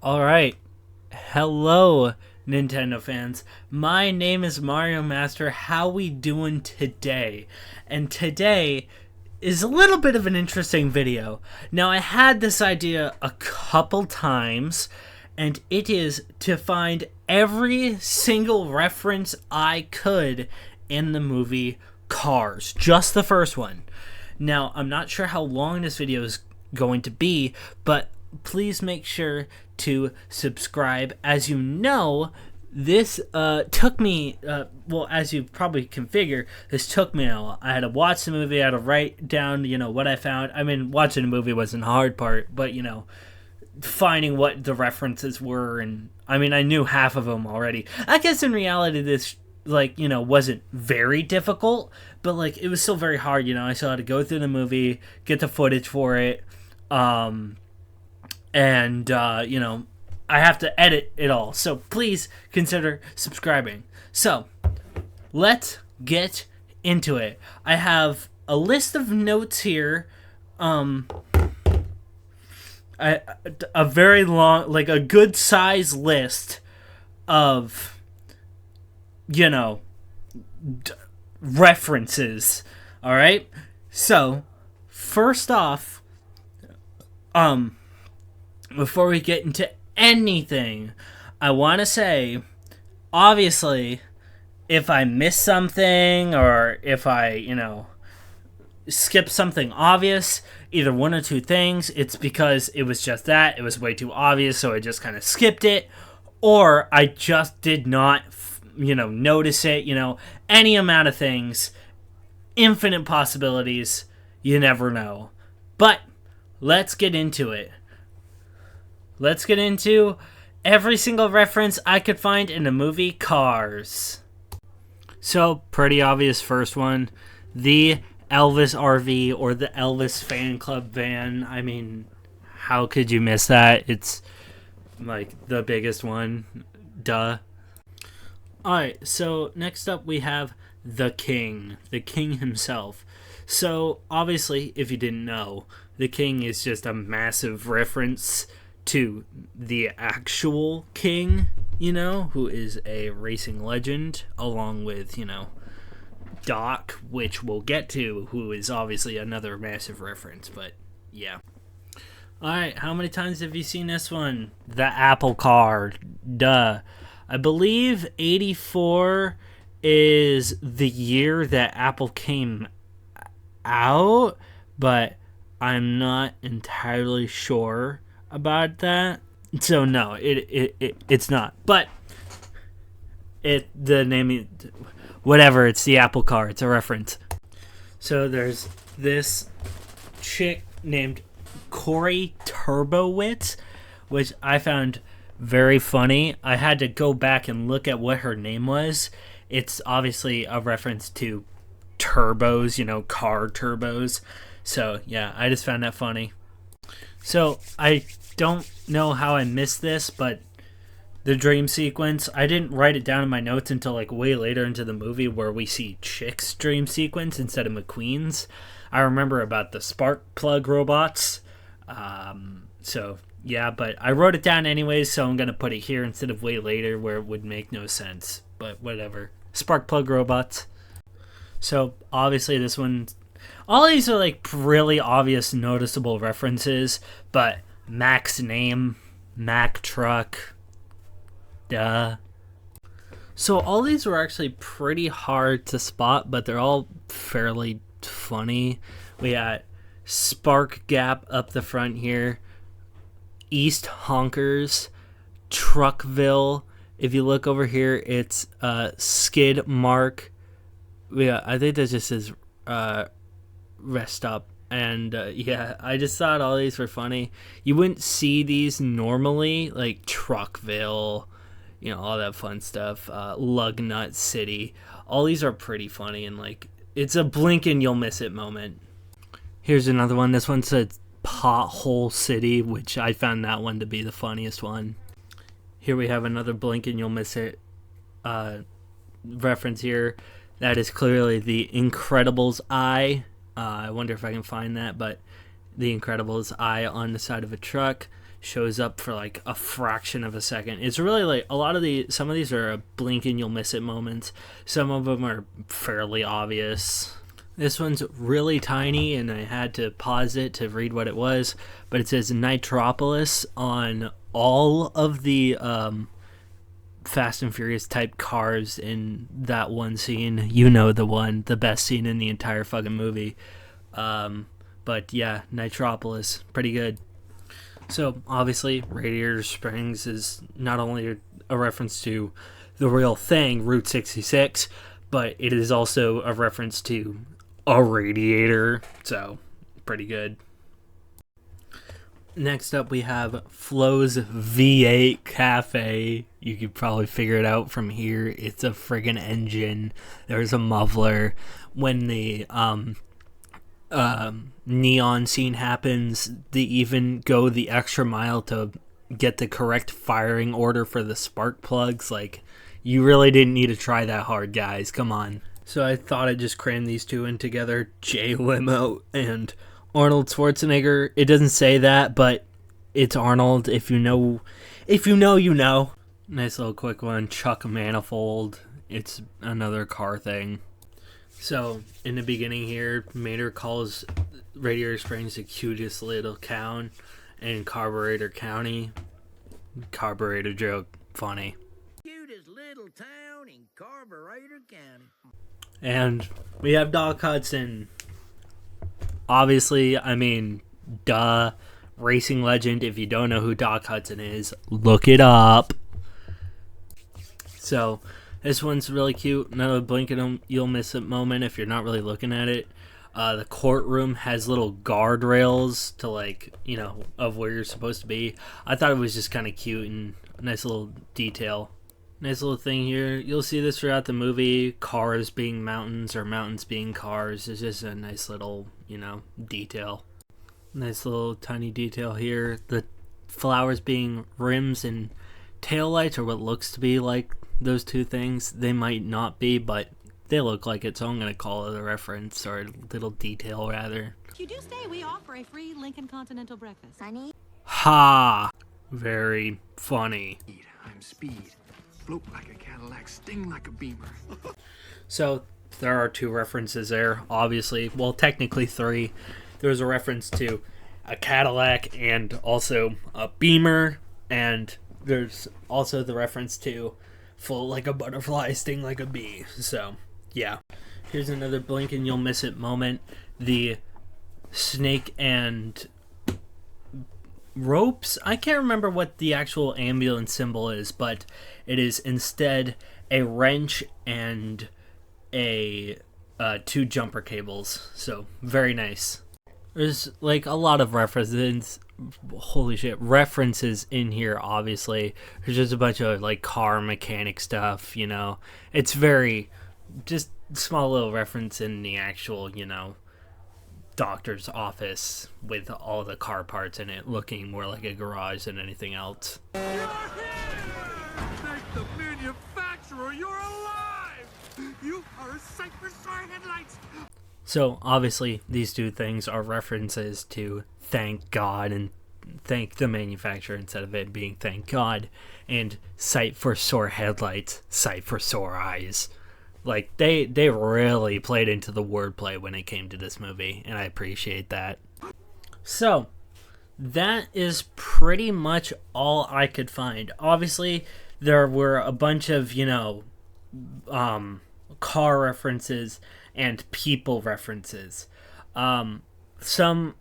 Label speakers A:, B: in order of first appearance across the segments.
A: All right. Hello, Nintendo fans. My name is Mario Master. How we doing today? And today is a little bit of an interesting video. Now, I had this idea a couple times, and it is to find every single reference I could in the movie Cars. Just the first one. Now, I'm not sure how long this video is going to be, but please make sure to subscribe. As you know, this took me, well, as you probably can figure, this took me a while. I had to watch the movie, I had to write down, what I found. I mean, watching the movie wasn't the hard part, but, finding what the references were, and, I mean, I knew half of them already. I guess in reality, this wasn't very difficult, but it was still very hard. I still had to go through the movie, get the footage for it, and I have to edit it all. So please consider subscribing. So let's get into it. I have a list of notes here. A very long, a good size list of references. All right. So first off, before we get into anything, I want to say, obviously, if I miss something or if I, skip something obvious, either one or two things, it's because it was just that. It was way too obvious, so I just kind of skipped it. Or I just did not, notice it. Any amount of things, infinite possibilities, you never know. But let's get into it. Let's get into every single reference I could find in the movie Cars. So, pretty obvious first one. The Elvis RV or the Elvis fan club van. I mean, how could you miss that? It's the biggest one. Duh. Alright, so next up we have the King himself. So, obviously, if you didn't know, the King is just a massive reference to the actual King, who is a racing legend, along with, Doc, which we'll get to, who is obviously another massive reference, but yeah. Alright, how many times have you seen this one? The Apple car. Duh. I believe 84 is the year that Apple came out, but I'm not entirely sure about that. So no, it's not. But the name, whatever, it's the Apple car. It's a reference. So there's this chick named Corey Turbowitz, which I found very funny. I had to go back and look at what her name was. It's obviously a reference to turbos, car turbos. So yeah, I just found that funny. So I don't know how I missed this, but the dream sequence, I didn't write it down in my notes until way later into the movie, where we see Chick's dream sequence instead of McQueen's. I remember about the spark plug robots. So yeah, but I wrote it down anyways, so I'm gonna put it here instead of way later where it would make no sense. But whatever. Spark plug robots. So obviously this one, all these are really obvious, noticeable references, but Mac's name, Mac truck, duh. So all these were actually pretty hard to spot, but they're all fairly funny. We got Spark Gap up the front here, East Honkers, Truckville. If you look over here, it's Skid Mark. Yeah, I think that just says rest stop. And yeah, I just thought all these were funny. You wouldn't see these normally, like Truckville, all that fun stuff. Lugnut City. All these are pretty funny, and it's a blink and you'll miss it moment. Here's another one. This one says Pothole City, which I found that one to be the funniest one. Here we have another blink and you'll miss it reference here. That is clearly the Incredibles eye. I wonder if I can find that, but the Incredibles eye on the side of a truck. shows up for like a fraction of a second. It's really like a lot of some of these are a blink and you'll miss it moments. Some of them are fairly obvious. This one's really tiny and I had to pause it to read what it was, but it says Nitropolis on all of the Fast and Furious type cars in that one scene. You know the one, the best scene in the entire fucking movie. But yeah, Nitropolis, pretty good. So obviously Radiator Springs is not only a reference to the real thing, Route 66, but it is also a reference to a radiator, so pretty good. Next up we have Flo's V8 Cafe. You could probably figure it out from here. It's a friggin' engine. There's a muffler. When the neon scene happens, they even go the extra mile to get the correct firing order for the spark plugs. Like, you really didn't need to try that hard, guys. Come on. So I thought I'd just cram these two in together, Jay Leno and Arnold Schwarzenegger. It doesn't say that, but it's Arnold. If you know, you know. Nice little quick one, Chuck Manifold. It's another car thing. So in the beginning here, Mater calls Radiator Springs the cutest little town in Carburetor County. Carburetor joke, funny.
B: Cutest little town in Carburetor County.
A: And we have Doc Hudson. Obviously, I mean, duh. Racing legend. If you don't know who Doc Hudson is, look it up. So, this one's really cute. Another blink and you'll miss it moment if you're not really looking at it. The courtroom has little guardrails to, like, you know, of where you're supposed to be. I thought it was just kind of cute and a nice little detail. Nice little thing here. You'll see this throughout the movie. Cars being mountains or mountains being cars. It's just a nice little, you know, detail. Nice little tiny detail here. The flowers being rims and taillights are what looks to be like those two things. They might not be, but they look like it, so I'm going to call it a reference or a little detail rather.
C: If you do stay, we offer a free Lincoln Continental breakfast. Honey?
A: Ha! Very funny.
D: I'm Speed. Float like a Cadillac, sting like a Beamer.
A: So there are two references there, obviously. Well, technically three. There's a reference to a Cadillac and also a Beamer, and there's also the reference to float like a butterfly, sting like a bee. So, yeah. Here's another blink and you'll miss it moment. The snake and ropes. I can't remember what the actual ambulance symbol is, but it is instead a wrench and a two jumper cables. So very nice. There's like a lot of references. Holy shit, references in here. Obviously, there's just a bunch of like car mechanic stuff. You know, it's very just small little reference in the actual, you know, doctor's office with all the car parts in it looking more like a garage than anything else.
D: You're here! Thank the manufacturer, you're alive! You are a sight for sore headlights!
A: So obviously these two things are references to thank God and thank the manufacturer instead of it being thank God, and sight for sore headlights, sight for sore eyes. Like, they really played into the wordplay when it came to this movie, and I appreciate that. So, that is pretty much all I could find. Obviously, there were a bunch of, you know, car references and people references. Some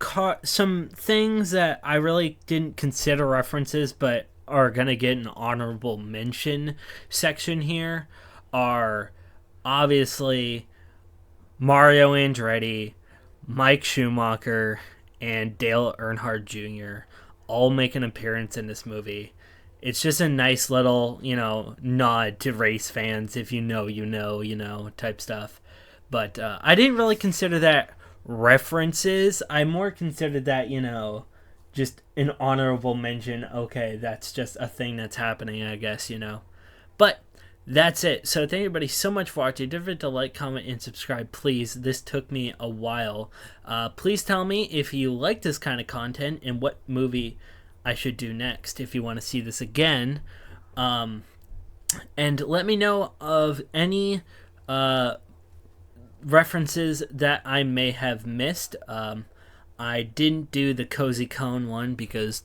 A: things that I really didn't consider references, but are going to get an honorable mention section here, are obviously Mario Andretti, Mike Schumacher, and Dale Earnhardt Jr. all make an appearance in this movie. It's just a nice little, you know, nod to race fans. If you know, you know, type stuff. But I didn't really consider that references. I more considered that, you know, just an honorable mention. Okay, that's just a thing that's happening, I guess, you know. But that's it. So thank everybody so much for watching. Don't forget to like, comment, and subscribe, please. This took me a while. Please tell me if you like this kind of content and what movie I should do next if you want to see this again. And let me know of any references that I may have missed. I didn't do the Cozy Cone one because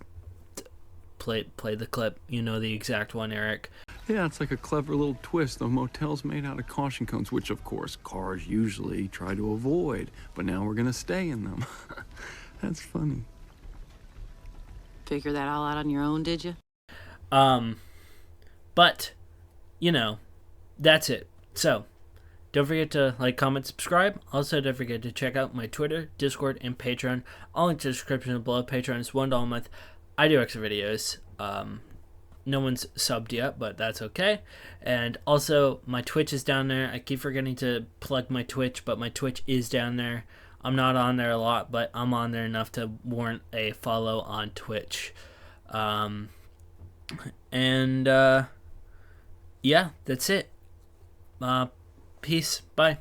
A: play the clip. You know the exact one, Eric.
E: Yeah, it's like a clever little twist on motels made out of caution cones, which of course cars usually try to avoid, but now we're gonna stay in them. That's funny.
C: Figure that all out on your own, did you?
A: But, you know, that's it. So, don't forget to like, comment, subscribe. Also, don't forget to check out my Twitter, Discord, and Patreon. All in the description below. Patreon is $1 a month. I do extra videos. No one's subbed yet, but that's okay. And also, my Twitch is down there. I keep forgetting to plug my Twitch, but my Twitch is down there. I'm not on there a lot, but I'm on there enough to warrant a follow on Twitch. Yeah, that's it. Peace. Bye.